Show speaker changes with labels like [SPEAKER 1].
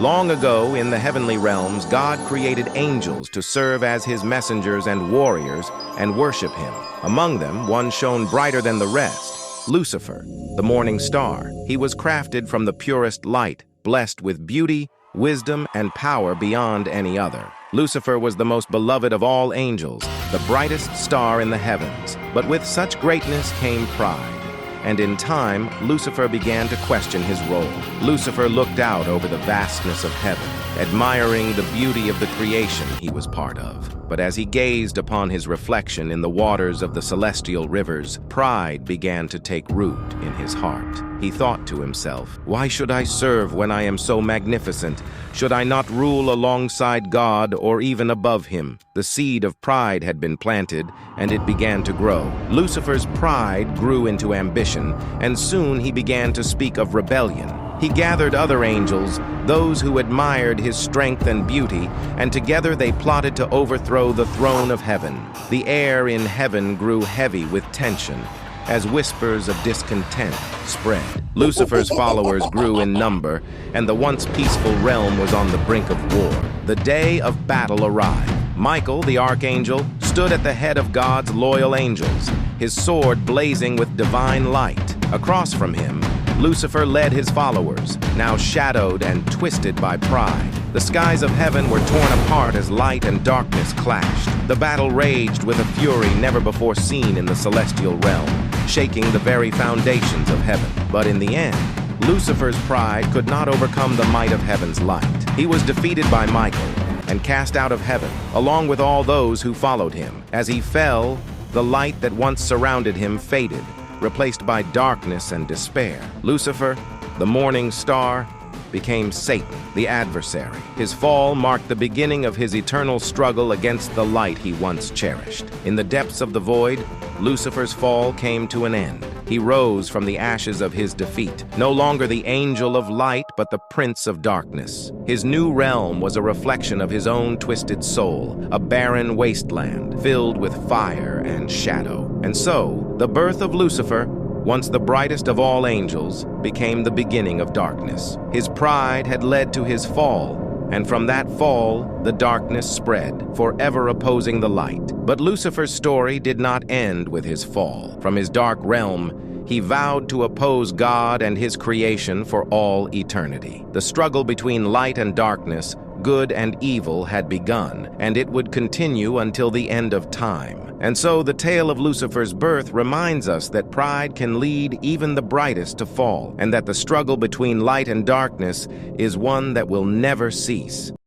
[SPEAKER 1] Long ago, in the heavenly realms, God created angels to serve as his messengers and warriors and worship him. Among them, one shone brighter than the rest, Lucifer, the morning star. He was crafted from the purest light, blessed with beauty, wisdom, and power beyond any other. Lucifer was the most beloved of all angels, the brightest star in the heavens. But with such greatness came pride. And in time, Lucifer began to question his role. Lucifer looked out over the vastness of heaven, admiring the beauty of the creation he was part of. But as he gazed upon his reflection in the waters of the celestial rivers, pride began to take root in his heart. He thought to himself, "Why should I serve when I am so magnificent? Should I not rule alongside God or even above him?" The seed of pride had been planted, and it began to grow. Lucifer's pride grew into ambition, and soon he began to speak of rebellion. He gathered other angels, those who admired his strength and beauty, and together they plotted to overthrow the throne of heaven. The air in heaven grew heavy with tension, as whispers of discontent spread. Lucifer's followers grew in number, and the once peaceful realm was on the brink of war. The day of battle arrived. Michael, the archangel, stood at the head of God's loyal angels, his sword blazing with divine light. Across from him, Lucifer led his followers, now shadowed and twisted by pride. The skies of heaven were torn apart as light and darkness clashed. The battle raged with a fury never before seen in the celestial realm, shaking the very foundations of heaven. But in the end, Lucifer's pride could not overcome the might of heaven's light. He was defeated by Michael and cast out of heaven, along with all those who followed him. As he fell, the light that once surrounded him faded, replaced by darkness and despair. Lucifer, the morning star, became Satan, the adversary. His fall marked the beginning of his eternal struggle against the light he once cherished. In the depths of the void, Lucifer's fall came to an end. He rose from the ashes of his defeat, no longer the angel of light, but the prince of darkness. His new realm was a reflection of his own twisted soul, a barren wasteland filled with fire and shadow. And so, the birth of Lucifer, once the brightest of all angels, became the beginning of darkness. His pride had led to his fall, and from that fall, the darkness spread, forever opposing the light. But Lucifer's story did not end with his fall. From his dark realm, he vowed to oppose God and his creation for all eternity. The struggle between light and darkness, good and evil, had begun, and it would continue until the end of time. And so the tale of Lucifer's birth reminds us that pride can lead even the brightest to fall, and that the struggle between light and darkness is one that will never cease.